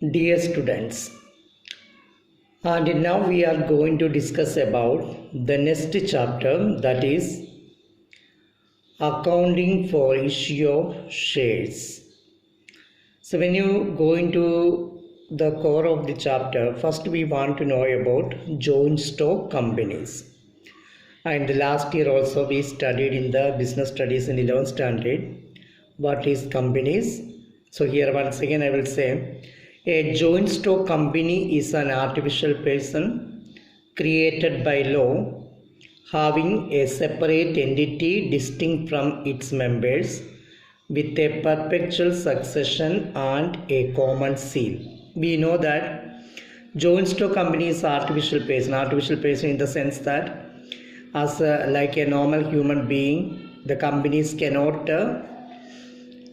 Dear students, and now we are going to discuss about the next chapter, that is accounting for issue of shares. So when you go into the core of the chapter, first we want to know about joint stock companies. And last year also we studied in the business studies in 11th standard what is companies. So here once again I will say, a joint stock company is an artificial person created by law having a separate entity distinct from its members with a perpetual succession and a common seal. We know that joint stock company is artificial person in the sense that like a normal human being, the companies cannot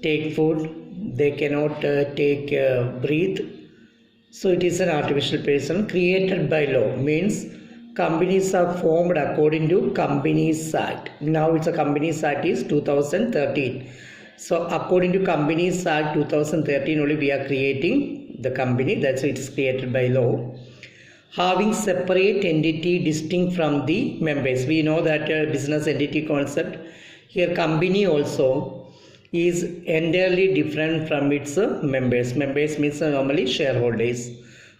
take food, they cannot breathe. So it is an artificial person created by law, means companies are formed according to Companies Act. Now it's a Companies Act is 2013. So according to Companies Act 2013 only we are creating the company, that's why it is created by law. Having separate entity distinct from the members. We know that business entity concept. Here company also is entirely different from its members. Members means normally shareholders.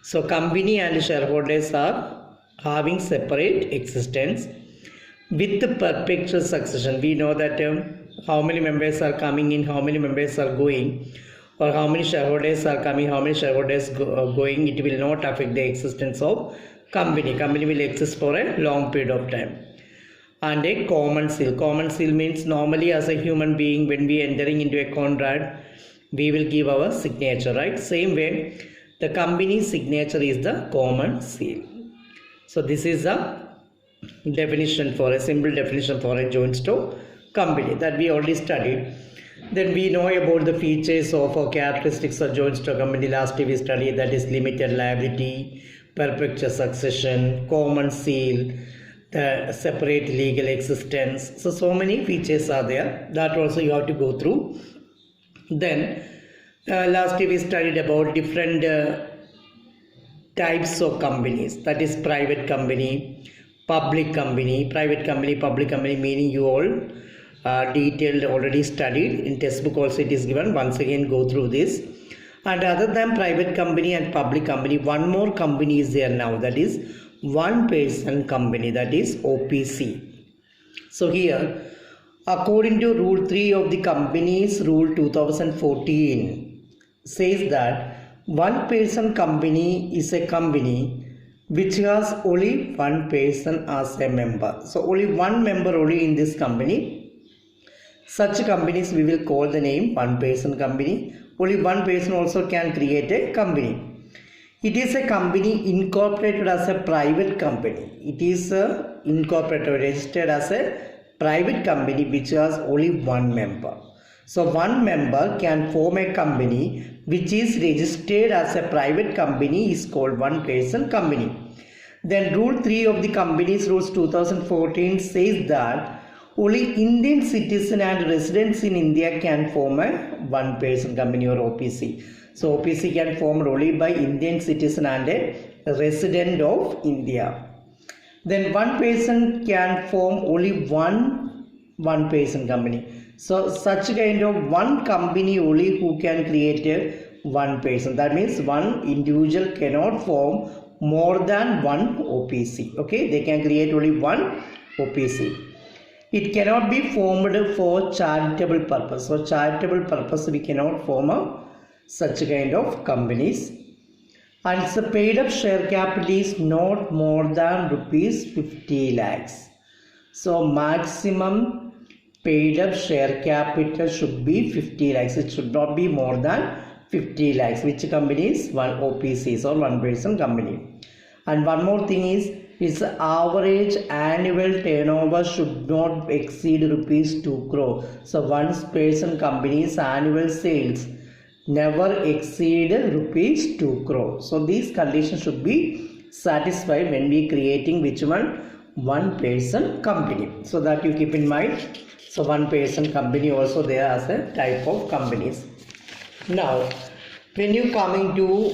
So company and shareholders are having separate existence with the perpetual succession. We know that how many members are coming in, how many members are going, or how many shareholders are coming, how many shareholders going. It will not affect the existence of company. Company will exist for a long period of time. And a common seal. Common seal means normally as a human being when we are entering into a contract, we will give our signature, right? Same way, the company's signature is the common seal. So this is a definition for a simple definition for a joint stock company that we already studied. Then we know about the features of or characteristics of joint stock company. Last year we studied, that is limited liability, perpetual succession, common seal, the separate legal existence. So many features are there that also you have to go through. Then last year we studied about different types of companies, that is private company, public company. Private company, public company meaning you all detailed already studied in textbook also it is given. Once again go through this. And other than private company and public company, one more company is there now, that is one person company, that is OPC. So here according to rule 3 of the companies rule 2014 says that one person company is a company which has only one person as a member. So only one member only in this company. Such companies we will call the name one person company. Only one person also can create a company. It is a company incorporated as a private company. It is incorporated, registered as a private company which has only one member. So one member can form a company which is registered as a private company is called one person company. Then rule 3 of the companies rules 2014 says that only Indian citizen and residents in India can form a one person company or OPC. So OPC can form only by Indian citizen and a resident of India. Then one person can form only one person company. So such kind of one company only who can create a one person. That means one individual cannot form more than one OPC. Okay, they can create only one OPC. It cannot be formed for charitable purpose. So charitable purpose we cannot form such kind of companies. And the paid up share capital is not more than rupees 50 lakhs. So maximum paid up share capital should be 50 lakhs. It should not be more than 50 lakhs. Which company is one OPC or one person company. And one more thing is its average annual turnover should not exceed rupees 2 crore. So one person company's annual sales never exceed rupees 2 crore. So these conditions should be satisfied when we creating which one person company. So that you keep in mind. So one person company also there as a type of companies. Now when you coming to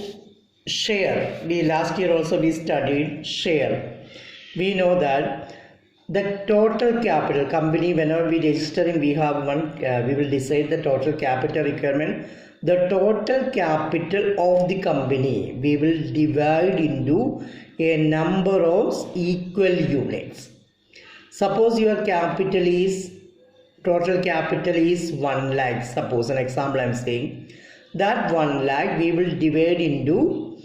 share. We last year also we studied share. We know that the total capital company, whenever we registering, we have one, we will decide the total capital requirement. The total capital of the company we will divide into a number of equal units. Suppose your capital is, total capital is 1 lakh. Suppose an example I am saying. That 1 lakh we will divide into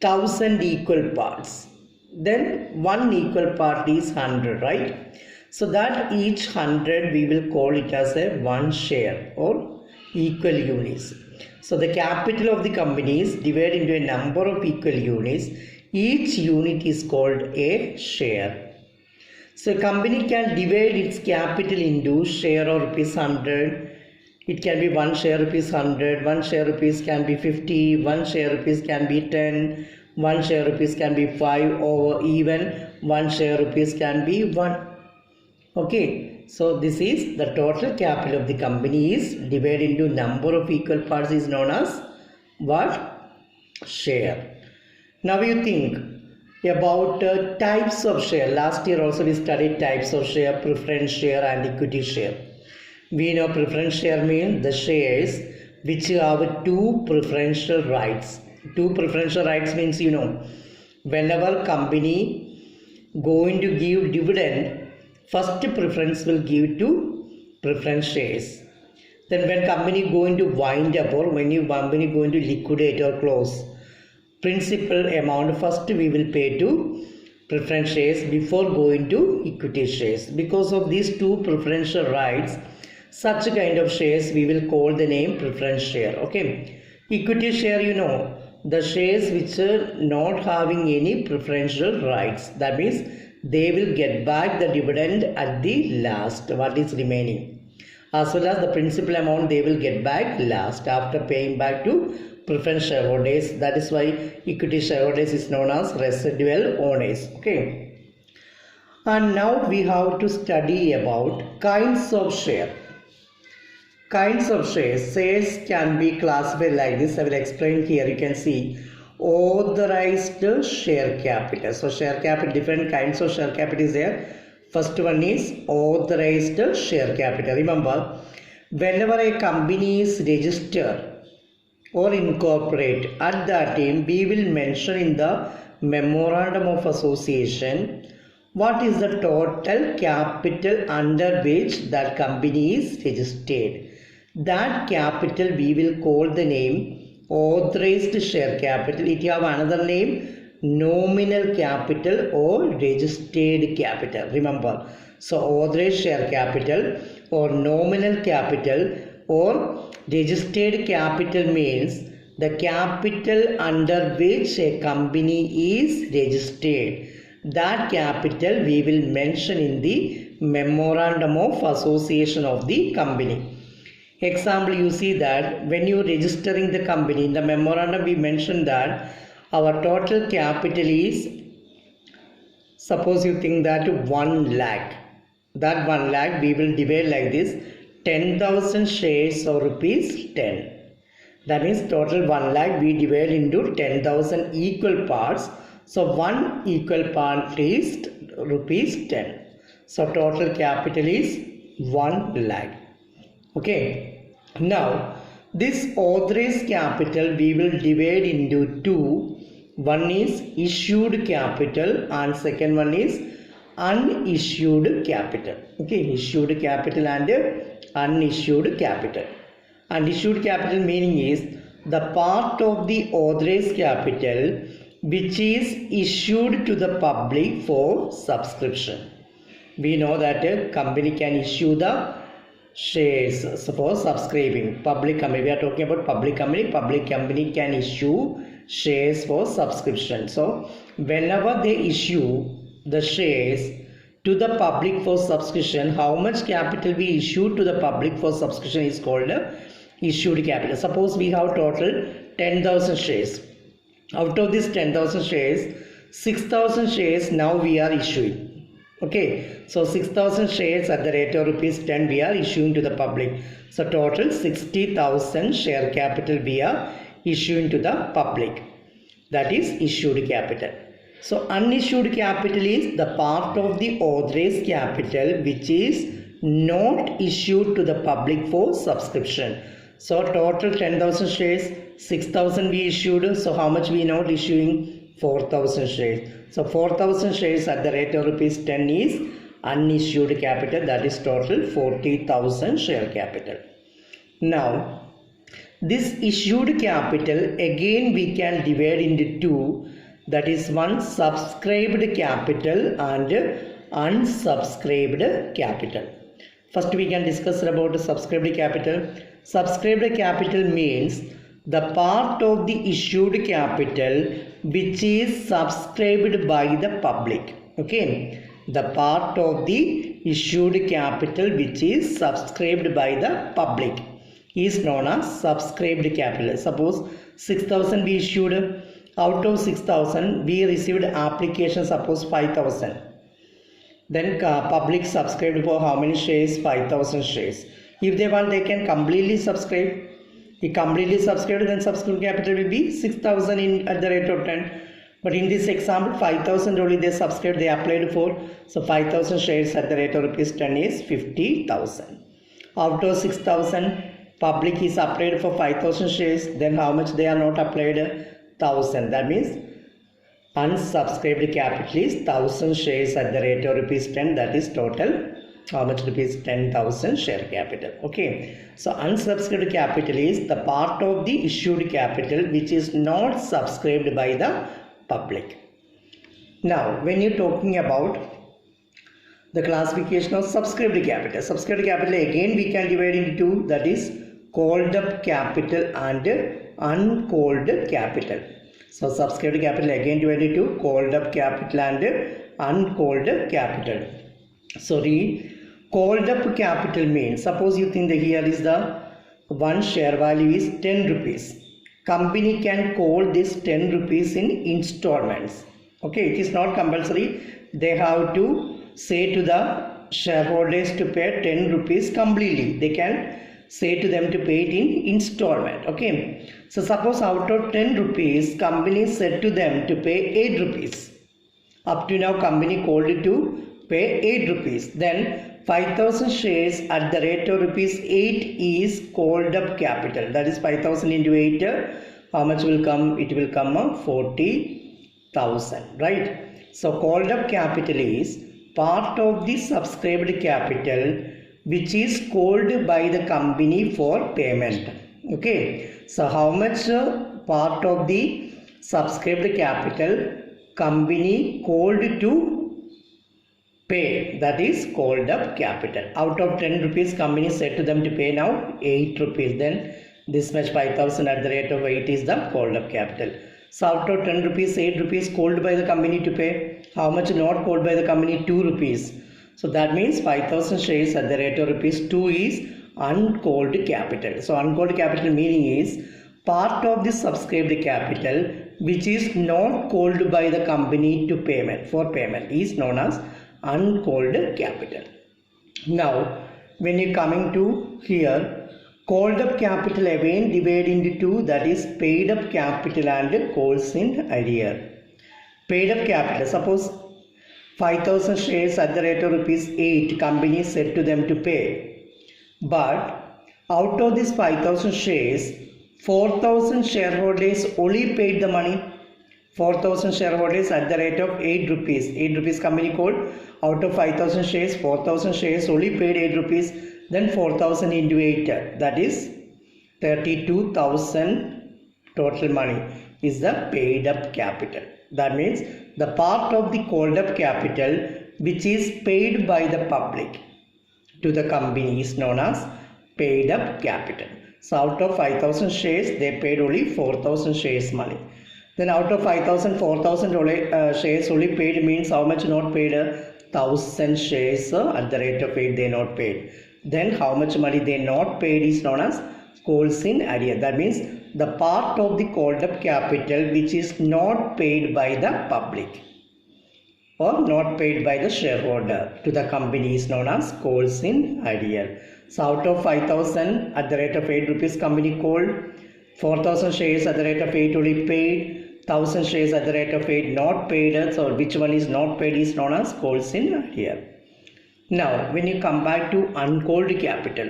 1000 equal parts. Then one equal part is 100, right? So that each 100 we will call it as a 1 share or equal units. So the capital of the company is divided into a number of equal units. Each unit is called a share. So a company can divide its capital into share of rupees 100. It can be 1 share rupees 100, 1 share rupees can be 50, 1 share rupees can be 10, 1 share rupees can be 5, or even 1 share rupees can be 1. Okay, so this is the total capital of the company is divided into number of equal parts is known as what? Share. Now you think about types of share. Last year also we studied types of share, preference share and equity share. We know preference share means the shares which have two preferential rights. Two preferential rights means, you know, whenever company going to give dividend, first preference will give to preference shares. Then when company going to wind up or when you company going to liquidate or close, principal amount first we will pay to preference shares before going to equity shares. Because of these two preferential rights, such kind of shares we will call the name preference share. Okay, equity share, you know, the shares which are not having any preferential rights. That means they will get back the dividend at the last, what is remaining, as well as the principal amount they will get back last after paying back to preference shareholders. That is why equity shareholders is known as residual owners. Okay, and now we have to study about kinds of share. Kinds of shares. Shares can be classified like this. I will explain here. You can see authorized share capital. So share capital, different kinds of share capital is there. First one is authorized share capital. Remember, whenever a company is registered or incorporate, at that time we will mention in the memorandum of association what is the total capital under which that company is registered. That capital we will call the name authorized share capital. It have another name, nominal capital or registered capital. Remember, so authorized share capital or nominal capital or registered capital means the capital under which a company is registered. That capital we will mention in the memorandum of association of the company. Example, you see that when you registering the company, in the memorandum we mentioned that our total capital is, suppose you think that 1 lakh. That 1 lakh we will divide like this, 10,000 shares of rupees 10. That means total 1 lakh we divide into 10,000 equal parts. So 1 equal part is rupees 10. So total capital is 1 lakh. Okay. Now this authorized capital we will divide into two. One is issued capital and second one is unissued capital. Okay, issued capital and unissued capital. Unissued capital meaning is the part of the authorized capital which is issued to the public for subscription. We know that a company can issue the shares for subscribing. Public company, we are talking about public company can issue shares for subscription. So whenever they issue the shares to the public for subscription, how much capital we issue to the public for subscription is called issued capital. Suppose we have total 10,000 shares. Out of this 10,000 shares, 6,000 shares now we are issuing. Okay, so 6,000 shares at the rate of rupees 10 we are issuing to the public. So total 60,000 share capital we are issuing to the public. That is issued capital. So unissued capital is the part of the authorized capital which is not issued to the public for subscription. So total 10,000 shares, 6,000 we issued. So how much we not issuing? 4,000 shares. So 4,000 shares at the rate of rupees 10 is unissued capital. That is total 40,000 share capital. Now this issued capital again we can divide into two. That is one subscribed capital and unsubscribed capital. First we can discuss about subscribed capital. Subscribed capital means the part of the issued capital which is subscribed by the public. Okay, the part of the issued capital which is subscribed by the public is known as subscribed capital. Suppose 6,000 we issued. Out of 6,000 we received application, suppose 5,000. Then public subscribed for how many shares? 5,000 shares. If they want, they can completely subscribe. If completely subscribed, then subscribed capital will be 6,000 in at the rate of 10. But in this example, 5,000 only they subscribed, they applied for. So 5,000 shares at the rate of rupees 10 is 50,000. Out of 6,000, public is applied for 5,000 shares. Then how much they are not applied? 1,000. That means unsubscribed capital is 1,000 shares at the rate of rupees 10. That is total how much? Rupees 10,000 share capital. Okay, so unsubscribed capital is the part of the issued capital which is not subscribed by the public. Now when you're talking about the classification of subscribed capital, subscribed capital again we can divide into two. That is called up capital and uncalled capital. So subscribed capital again divided into called up capital and uncalled capital. Sorry, called up capital means, suppose you think that here is the one share value is 10 rupees. Company can call this 10 rupees in installments. Okay, it is not compulsory. They have to say to the shareholders to pay 10 rupees completely. They can say to them to pay it in installment. Okay, so suppose out of 10 rupees company said to them to pay 8 rupees. Up to now company called it to pay 8 rupees. Then 5,000 shares at the rate of rupees 8 is called up capital. That is 5,000 into 8. How much will come? It will come 40,000. Right. So called up capital is part of the subscribed capital which is called by the company for payment. Okay. So how much part of the subscribed capital company called to pay, that is called up capital. Out of 10 rupees company said to them to pay now 8 rupees. Then this much 5,000 at the rate of 8 is the called up capital. So out of 10 rupees, 8 rupees called by the company to pay. How much not called by the company? 2 rupees. So that means 5,000 shares at the rate of rupees 2 is uncalled capital. So uncalled capital meaning is part of the subscribed capital which is not called by the company to payment for payment is known as uncalled capital. Now when you coming to here, called up capital again divided into two. That is paid up capital and calls in arrear. Paid up capital, suppose 5,000 shares at the rate of rupees 8 company said to them to pay, but out of this 5,000 shares 4,000 shareholders only paid the money. 4,000 shareholders at the rate of 8 rupees. 8 rupees company called. Out of 5,000 shares, 4,000 shares only paid 8 rupees. Then 4,000 into 8, that is 32,000 total money is the paid up capital. That means the part of the called up capital which is paid by the public to the company is known as paid up capital. So out of 5,000 shares they paid only 4,000 shares money. Then out of 5,000, 4,000 shares only paid means how much not paid? 1,000 shares at the rate of 8 they not paid. Then how much money they not paid is known as calls in arrear. That means the part of the called up capital which is not paid by the public or not paid by the shareholder to the company is known as calls in arrear. So out of 5,000 at the rate of 8 rupees company called, 4,000 shares at the rate of 8 only paid, 1,000 shares at the rate of 8 not paid, so which one is not paid is known as calls in here. Now when you come back to uncalled capital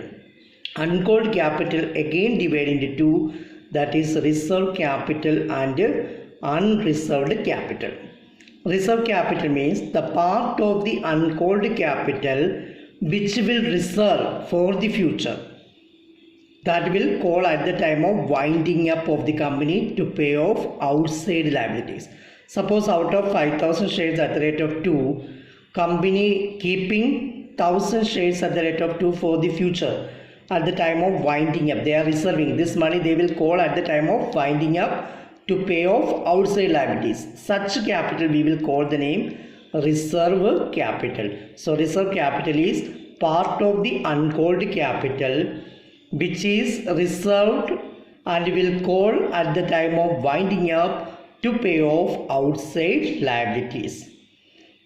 again divide into two, that is reserved capital and unreserved capital. Reserved capital means the part of the uncalled capital which will reserve for the future, that will call at the time of winding up of the company to pay off outside liabilities. Suppose out of 5,000 shares at the rate of 2, company keeping 1,000 shares at the rate of 2 for the future. At the time of winding up, they are reserving this money, they will call at the time of winding up to pay off outside liabilities. Such capital we will call the name reserve capital. So reserve capital is part of the uncalled capital which is reserved and will call at the time of winding up to pay off outside liabilities.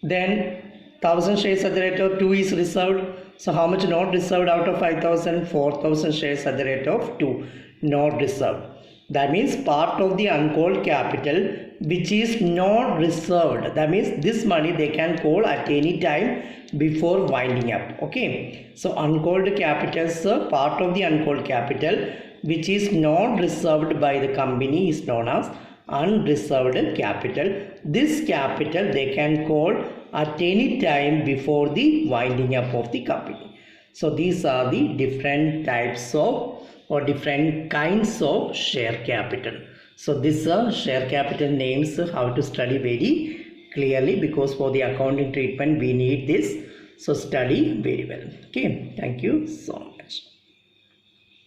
Then 1,000 shares at the rate of 2 is reserved. So how much not reserved out of 5,000? 4,000 shares at the rate of 2 not reserved. That means part of the uncalled capital which is not reserved. That means this money they can call at any time before winding up. Okay. So uncalled capital is part of the uncalled capital which is not reserved by the company is known as unreserved capital. This capital they can call at any time before the winding up of the company. So these are the different types of or different kinds of share capital. So this share capital names how to study very clearly, because for the accounting treatment we need this. So study very well. Okay, thank you so much.